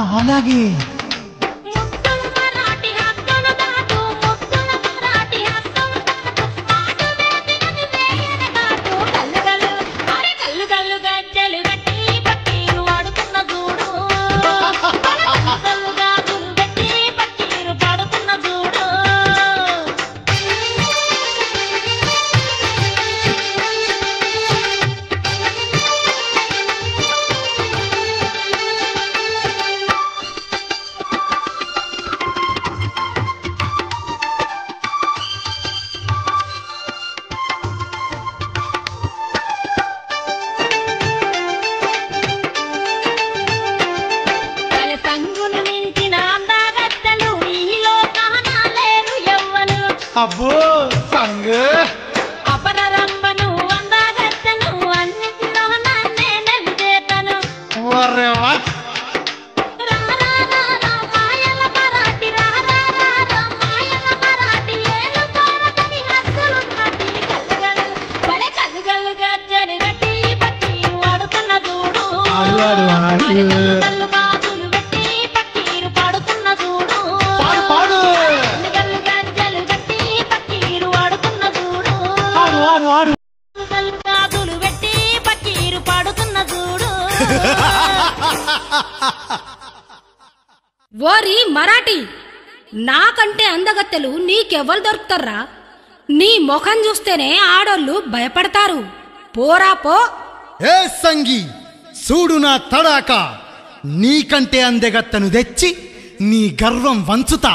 అలాగే అబ్బో సంగ అపరరంబను అందగత్తను అన్నిటిలో నన్నే నెగ్గేతను వరేవా మాయల మరాఠీ మాయల మరాఠీ ఏలు కోరకని హస్సులు నాటి కళ్ళగలు బలే కళ్ళగలు గజ్జని గట్టి పట్టి వాడుతున్న చూడు ఆడు కళ్ళు కాదులు గట్టి పట్టిరు పాడుతున్న చూడు పాడు ఆడు కాదులు పెట్టి పక్కీరు పాడుతున్న చూడు ఓరి మరాఠీ నాకంటే అందగత్తెలు నీకెవ్వరు దొరుకుతారా? నీ ముఖం చూస్తేనే ఆడోళ్ళు భయపడతారు. పోరా పో. ఏ సంగి చూడు నా తడాక, నీకంటే అందగత్తెను తెచ్చి నీ గర్వం వంచుతా.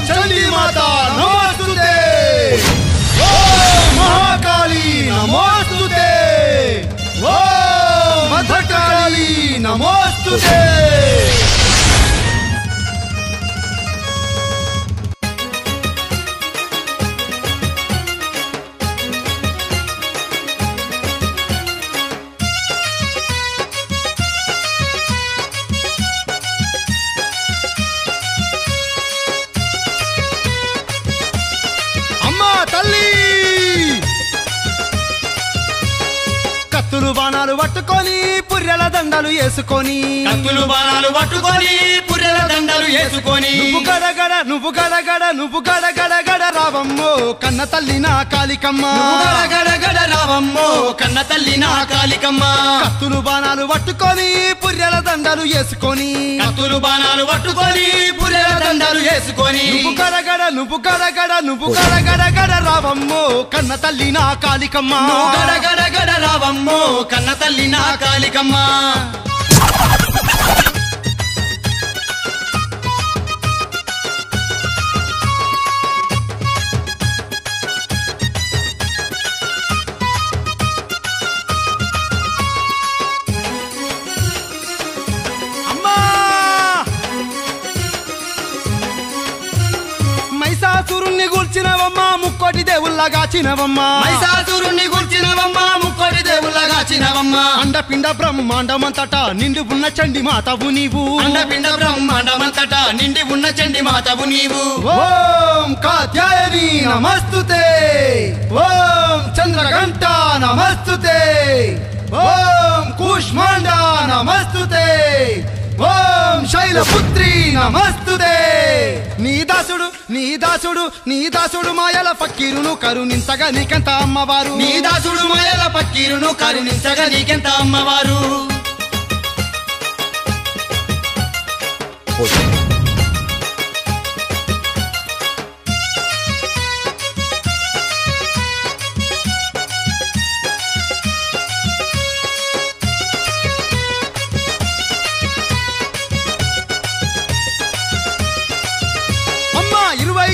చండీ మాత నమోస్తుతే, మహాకాళీ నమోస్తుతే, మధకాళీ నమోస్తుతే. కత్తులు బాణాలు పట్టుకొని పుర్రెల దండలు వేసుకొని, కత్తులు బాణాలు పట్టుకొని పుర్రెల దండలు వేసుకొని, నువ్వు గడగడ నువ్వు గడగడ నువ్వు గడగడగడ రావమ్మో కన్న తల్లి నా కాళికమ్మ, గడగడగడ రావమ్మో కన్న తల్లి నా కాళికమ్మ. కత్తులు బాణాలు పట్టుకొని పుర్రెల దండలు వేసుకొని, కత్తులు బాణాలు పట్టుకొని పుర్రెల దండలు వేసుకొని, నువ్వు గడగడ నువ్వు గడగడ నువ్వు గడగడగడ రావమ్మో కన్న తల్లి నా కాళికమ్మ, గడగడగడ రావమ్మో కన్న తల్లి నా కాళికమ్మ. మైసాసురుణ్ణి గూల్చినవమ్మా ముక్కోటి దేవుళ్ళగా చినవమ్మా, మైసాసురుణ్ణి గుర్చినవమ్మా ముక్కోటి దేవుళ్ళగా చినవమ్మా. అండపిండ బ్రహ్మాండమంతటా నిండి ఉన్న చండి మాతవు నీవు, అండపిండ బ్రహ్మాండమంతటా నిండి ఉన్న చండి మాతవు నీవు. ఓం కాత్యాయని నమస్తుతే, ఓం చంద్రఘంట నమస్తుతే, ఓం కూష్మాండ నమస్తుతే, ఓం శైలపుత్రి నమస్తుతే. నీ దాసుడు నీ దాసుడు నీ దాసుడు మాయల ఫకీరును కరుణించగా నీకెంత అమ్మవారు, నీ దాసుడు మాయల పక్కీరును కరుణించగా నీకెంత అమ్మవారు.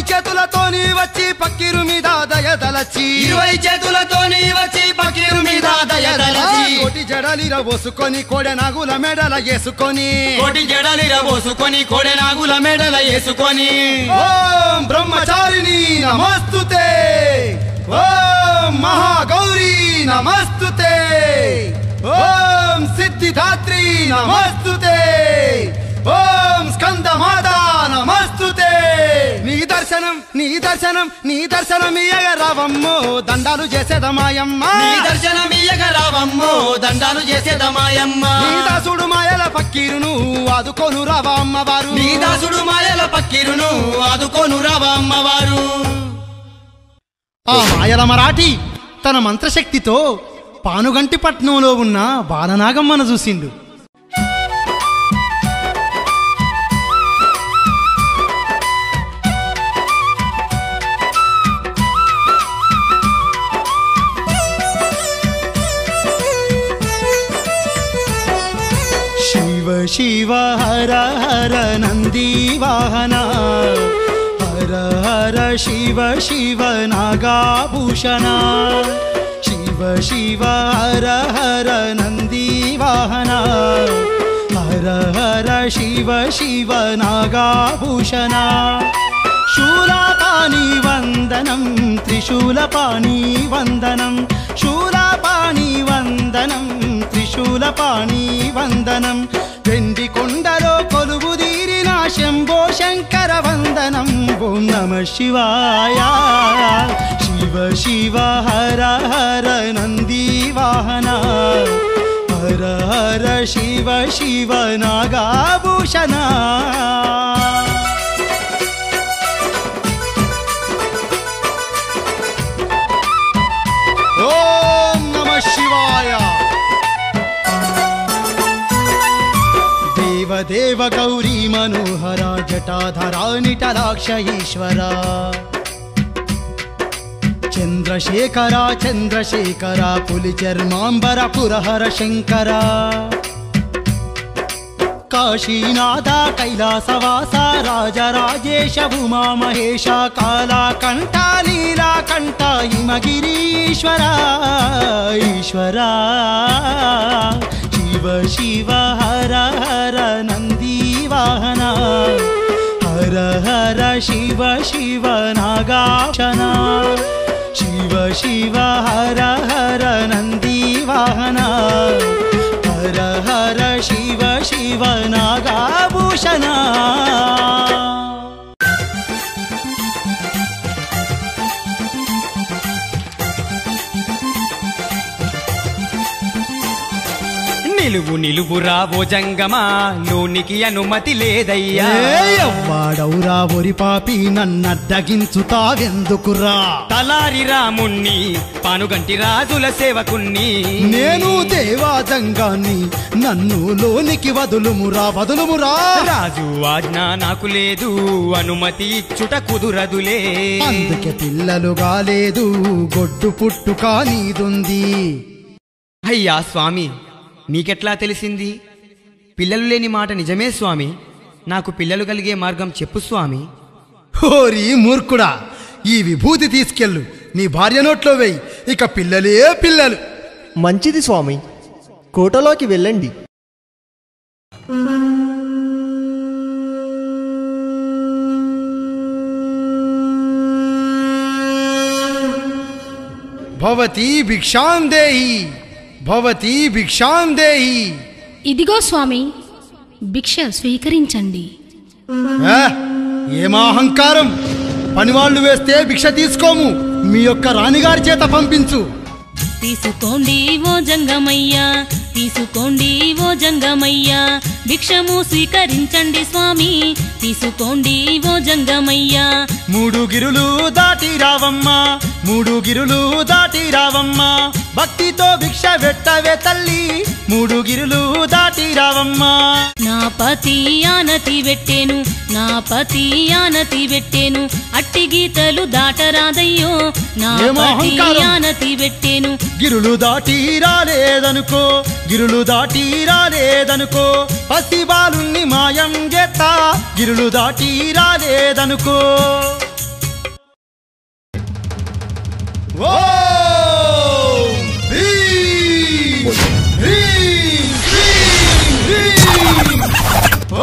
చేతులతోని వచ్చి పక్కీరు మీద దయదలచి, 20 చేతులతోని వచ్చి పకీరు మీద దయదలచి, కోటి జడలిర పోసుకొని కోడె నాగుల మెడల వేసుకొని, కోటి జడలిర పోసుకొని కోడె నాగుల మెడల వేసుకొని, ఓం బ్రహ్మచారిణి నమస్తుతే, ఓం మహాగౌరీ నమస్తుతే, ఓం సిద్ధిదాత్రి నమస్తుతే, ఓం స్కందమాత నమస్తుతే. నీ దర్శనం నీ దర్శనం నీ దర్శనమియ్యగ రావమ్మో దండాలు చేసేదమాయమ్మ. నీ దర్శనమియ్యగ రావమ్మో దండాలు చేసేదమాయమ్మ. నీ దాసుడు మాయల పక్కీరును ఆదుకోను రావా అమ్మవారు. నీ దాసుడు మాయల పక్కీరును ఆదుకోను రావా అమ్మవారు. ఆ మాయల మరాఠీ తన మంత్రశక్తితో పానుగంటి పట్నంలో ఉన్న బాలనాగమ్మను చూసిండు. శివ శివ హర హర నంది వాహన, హర హర శివ శివ నాగాభూషణ. శివ శివ హర హర నంది వాహన, హర హర శివ శివ నాగాభూషణ. శూలపాణి వందనం త్రిశూలపాణి వందనం, శూలపాణి వందనం త్రిశూలపాణి వందనం. వెండి కొండలో కొలువుదీరిన శంభో శంకర వందనం. ఓం నమ శివాయ. శివ శివ హర హర నంది వాహన, హర హర శివ శివ నాగాభూషణ. ఓం నమ శివాయ. దేవదేవ గౌరీ మనోహర జటాధరా నిటలాక్ష ఈశ్వర. చంద్రశేఖర చంద్రశేఖర పులి చర్మాంబర పురహర శంకర. కాశీనాథ కైలాసవాస రాజరాజేశ ఉమా మహేశ కాళకంఠ నీలకంఠ హిమగిరీశ్వర ఈశ్వర. శివ శివ హర హర నంది వాహన, హర హర శివ శివ నాగాభూషణ. శివ శివ హర హర నంది వాహన, హర హర శివ శివ నాగాభూషణ. నిలువు నిలువురా ఓ జంగమా లోనికి అనుమతి లేదయ్యా. వాడవురా ఒరి పాపి నన్నడ్డగించుతావెందుకురా. తలారి రాముణ్ణి పానుగంటి రాజుల సేవకుణ్ణి. నేను దేవాజంగాన్ని నన్ను లోనికి వదులుమురా వదులుమురా. రాజు ఆజ్ఞ నాకు లేదు అనుమతి ఇచ్చుట కుదురదులే. అందుకే పిల్లలుగా లేదు గొడ్డు పుట్టుక నీదుంది. అయ్యా స్వామి మీకెట్లా తెలిసింది? పిల్లలు లేని మాట నిజమే స్వామి. నాకు పిల్లలు కలిగే మార్గం చెప్పు స్వామి. ఓరి మూర్ఖుడా, ఈ విభూతి తీసుకెళ్ళు నీ భార్య నోట్లో వేయి, ఇక పిల్లలే పిల్లలు. మంచిది స్వామి, కోటలోకి వెళ్ళండి. భవతి భిక్షాం దేహి, భవతి భిక్షాం దేహి. ఇదిగో స్వామి భిక్ష స్వీకరించండి. ఏమాహంకారం! పనివాళ్లు వేస్తే భిక్ష తీసుకోము, మీ యొక్క రాణిగారి చేత పంపించు. తీసుకోండి ఓ జంగమయ్యా, తీసుకోండి ఓ జంగమయ్యా, భిక్షము స్వీకరించండి స్వామి, తీసుకోండి ఓ జంగమయ్యా. మూడు గిరులు దాటి రావమ్మా, మూడు గిరులు దాటి రావమ్మా, భక్తితో భిక్ష పెట్టవే తల్లి, మూడు గిరులు దాటి రావమ్మా. నా పతి ఆనతి పెట్టేను, నా పతి ఆనతి పెట్టేను, అట్టి గీతలు దాటరాదయ్యో, నా పతి ఆనతి పెట్టేను. గిరులు దాటి రాలేదనుకో, గిరులు దాటి రాలేదనుకో, పసిబాలుణ్ణి మాయం చేత్తా, గిరులు దాటి రాలేదనుకో.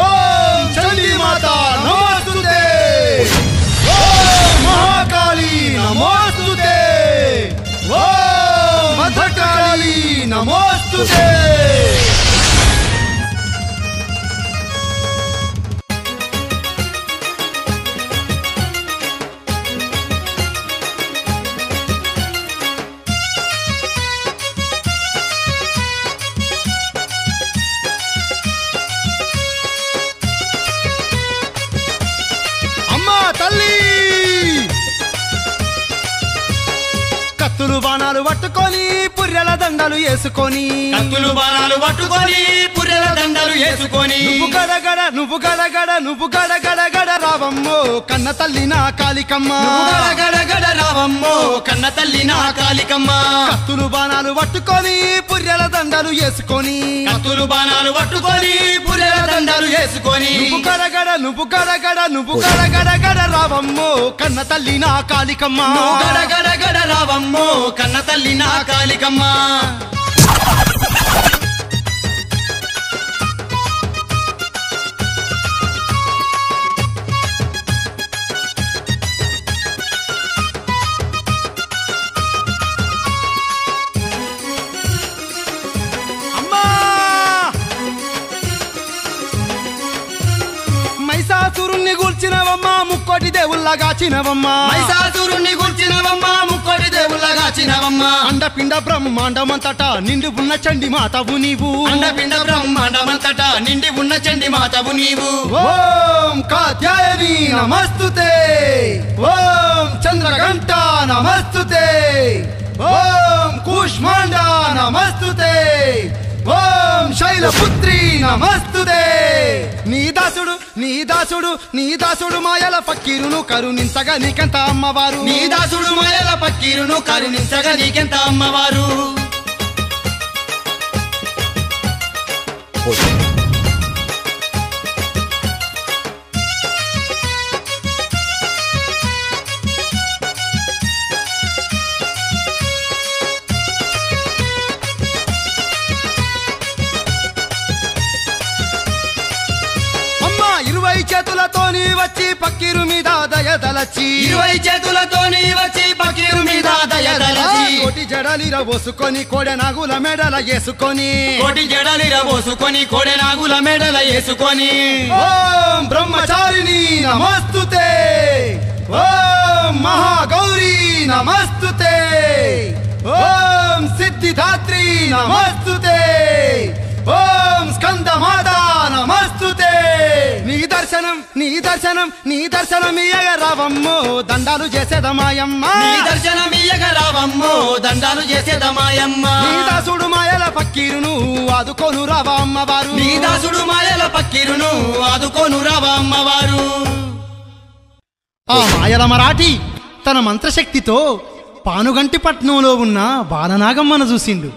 ఓం చండీ మాత నమోస్తుతే, ఓం మహాకాళీ నమోస్తుతే, ఓం మధకాళీ నమోస్తుతే. బాణాలు పట్టుకొని పుర్రెల దండలు వేసుకొని కత్తులు బాణాలు పట్టుకొని పుర్రెల దండలు వేసుకొని నువ్వు గడగడ రావమ్మో కన్న తల్లి నా కాళికమ్మ గడగడ రావమ్మో కన్న తల్లి నా కాళికమ్మ కత్తులు బాణాలు పట్టుకొని పుర్రెల దండలు వేసుకొని కత్తులు బాణాలు పట్టుకొని పుర్రెల దండలు వేసుకొని నువ్వు గడగడ రావమ్మో కన్న తల్లి నా కాళికమ్మ గడగడ రావమ్మో కన్న తల్లి నా కాళికమ్మ మైసాసురుణ్ణి గూల్చినవమ్మా ముక్కోటి దేవుళ్ళగాచినవమ్మా మైసాసురుణ్ణి గూల్చినవమ్మా ముక్కోటి దేవుళ్ళగాచినవమ్మా అండపిండ బ్రహ్మాండమంతటా నిండి ఉన్న చండి మాతవు నీవు అండపిండ బ్రహ్మాండమంతటా నిండి ఉన్న చండి మాతవు నీవు ఓం కాత్యాయని నమస్తుతే ఓం చంద్రఘంట నమస్తుతే ఓం కూష్మాండ నమస్తుతే ఓం శైలపుత్రి నమస్తుతే నీ దాసుడు మాయల ఫకీరును కరుణించగా నీకెంత అమ్మవారు నీ దాసుడు మాయల ఫకీరును కరుణించగా నీకెంత అమ్మవారు చేతులతోని వచ్చి పక్కీరు మీద దయదలచి 20 చేతులతోని వచ్చి పక్కీరు మీద దయదలచి కోటి జడలిర పోసుకొని కోడె నాగుల మెడల వేసుకొని కోటి జడలిర పోసుకొని కోడె నాగుల మెడల వేసుకొని ఓం బ్రహ్మచారిణి నమస్తుతే ఓం మహాగౌరీ నమస్తుతే ఓం సిద్ధిదాత్రి నమస్తుతే ఓం స్కందమాత నమస్తుతే నీ దర్శనం ఇయ్యగ రావమ్మో దండాలు చేసేదమాయమ్మ నీ దర్శనం ఇయ్యగ రావమ్మో దండాలు చేసేదమాయమ్మ నీ దాసుడు మాయల పక్కీరును ఆదుకోను రావా అమ్మవారు నీ దాసుడు మాయల పక్కీరును ఆదుకోను రావా అమ్మవారు ఆ మాయల మరాఠీ తన మంత్రశక్తితో పానుగంటి పట్నంలో ఉన్న బాలనాగమ్మను చూసిండు